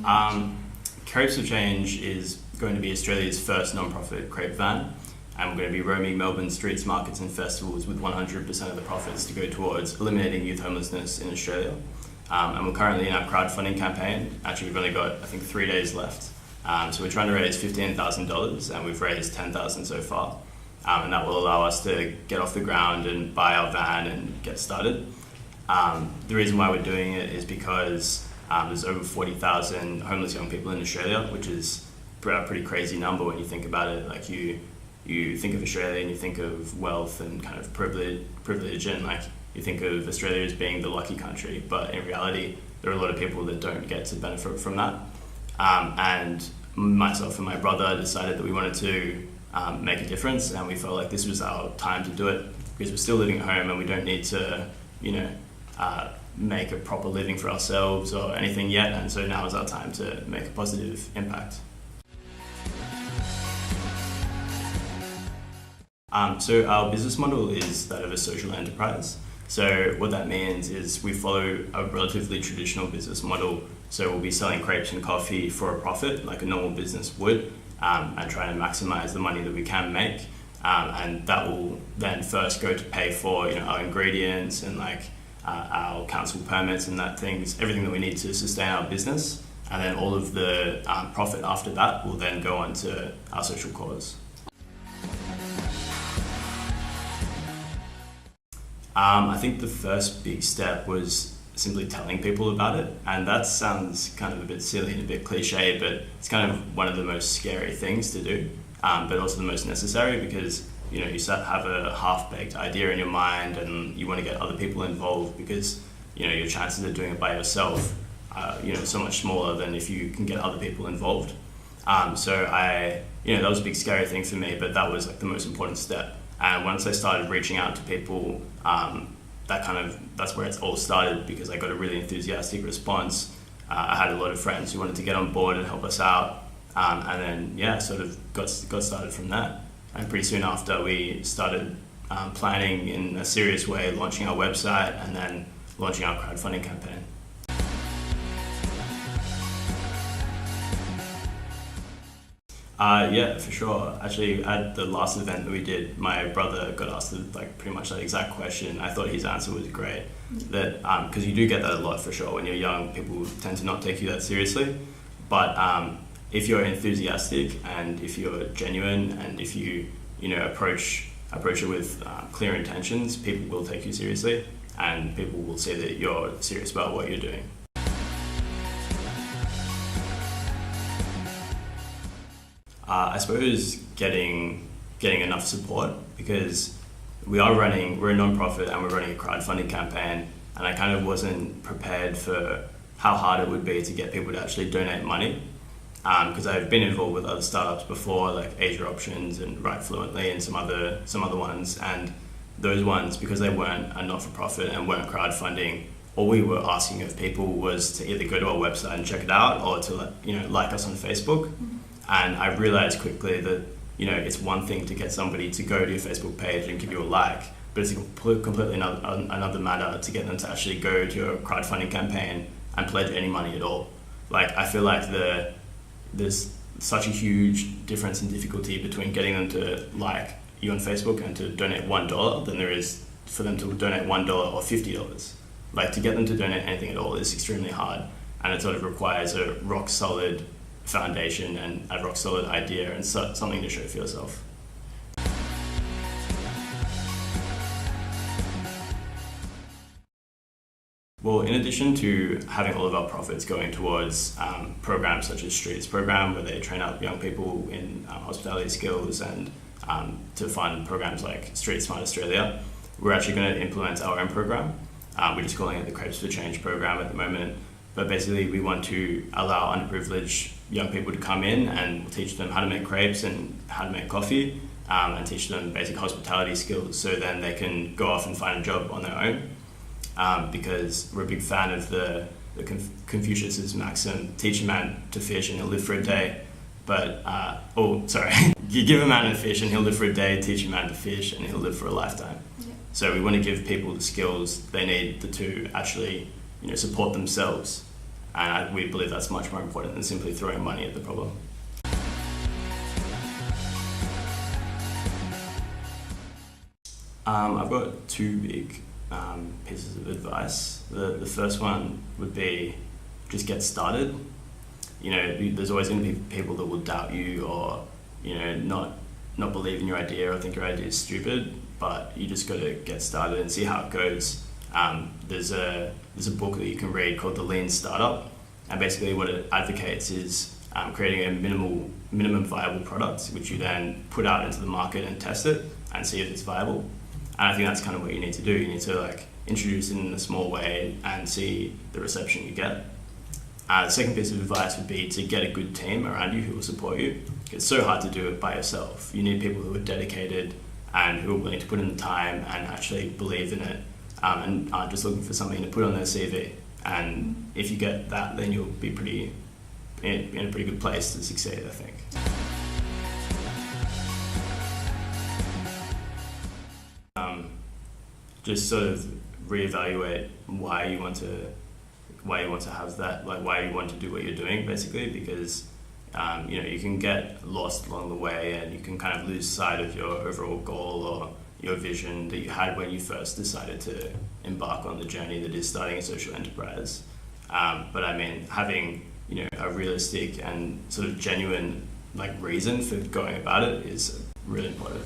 Crepes of Change is going to be Australia's first non-profit crepe van, and we're going to be roaming Melbourne streets, markets and festivals with 100% of the profits to go towards eliminating youth homelessness in Australia. And we're currently in our crowdfunding campaign. Actually, we've only got, I think, 3 days left. So we're trying to raise $15,000 and we've raised $10,000 so far. And that will allow us to get off the ground and buy our van and get started. The reason why we're doing it is because there's over 40,000 homeless young people in Australia, which is a pretty crazy number when you think about it. Like you think of Australia and you think of wealth and kind of privilege and like you think of Australia as being the lucky country, but in reality there are a lot of people that don't get to benefit from that. And myself and my brother decided that we wanted to make a difference, and we felt like this was our time to do it because we're still living at home and we don't need to, make a proper living for ourselves or anything yet, and so now is our time to make a positive impact. So our business model is that of a social enterprise. So what that means is we follow a relatively traditional business model. So we'll be selling crepes and coffee for a profit like a normal business would, and trying to maximize the money that we can make. And that will then first go to pay for our ingredients and our council permits and everything that we need to sustain our business. And then all of the profit after that will then go on to our social cause. I think the first big step was simply telling people about it, and that sounds kind of a bit silly and a bit cliche, but it's kind of one of the most scary things to do, but also the most necessary because you have a half-baked idea in your mind and you want to get other people involved because your chances of doing it by yourself are so much smaller than if you can get other people involved. So that was a big scary thing for me, but that was like the most important step. And once I started reaching out to people, that's where it's all started because I got a really enthusiastic response. I had a lot of friends who wanted to get on board and help us out, and then sort of got started from that. And pretty soon after, we started planning in a serious way, launching our website and then launching our crowdfunding campaign. Yeah, for sure. Actually, at the last event that we did, my brother got asked pretty much that exact question. I thought his answer was great. That because you do get that a lot for sure. When you're young, people tend to not take you that seriously. But if you're enthusiastic and if you're genuine and if you approach it with clear intentions, people will take you seriously and people will see that you're serious about what you're doing. I suppose getting enough support because we're a non-profit and we're running a crowdfunding campaign, and I kind of wasn't prepared for how hard it would be to get people to actually donate money because I've been involved with other startups before like Asia Options and Write Fluently and some other ones, and those ones, because they weren't a not-for-profit and weren't crowdfunding, all we were asking of people was to either go to our website and check it out or to like us on Facebook. And I realized quickly that it's one thing to get somebody to go to your Facebook page and give you a like, but it's completely another matter to get them to actually go to your crowdfunding campaign and pledge any money at all. Like I feel like there's such a huge difference in difficulty between getting them to like you on Facebook and to donate $1 than there is for them to donate $1 or $50. Like to get them to donate anything at all is extremely hard, and it sort of requires a rock solid foundation and a rock solid idea and something to show for yourself. Well, in addition to having all of our profits going towards programs such as Streets program, where they train up young people in hospitality skills, and to fund programs like Street Smart Australia, we're actually going to implement our own program. We're just calling it the Crepes for Change program at the moment. But basically, we want to allow underprivileged young people to come in and teach them how to make crepes and how to make coffee, and teach them basic hospitality skills so then they can go off and find a job on their own. Because we're a big fan of the Confucius's maxim, teach a man to fish and he'll live for a day. But, you give a man a fish and he'll live for a day, teach a man to fish and he'll live for a lifetime. Yeah. So we want to give people the skills they need to actually support themselves And we believe that's much more important than simply throwing money at the problem. I've got two big pieces of advice. The first one would be just get started. There's always going to be people that will doubt you or, not believe in your idea or think your idea is stupid, but you just got to get started and see how it goes. There's a book that you can read called The Lean Startup, and basically what it advocates is creating a minimum viable product, which you then put out into the market and test it and see if it's viable. And I think that's kind of what you need to do. You need to introduce it in a small way and see the reception you get. The second piece of advice would be to get a good team around you who will support you. It's so hard to do it by yourself. You need people who are dedicated and who are willing to put in the time and actually believe in it, and aren't just looking for something to put on their CV. And if you get that, then you'll be in a pretty good place to succeed, I think. Just sort of reevaluate why you want to have that, why you want to do what you're doing, basically, because you can get lost along the way and you can kind of lose sight of your overall goal or your vision that you had when you first decided to embark on the journey that is starting a social enterprise. But I mean, having a realistic and sort of genuine reason for going about it is really important.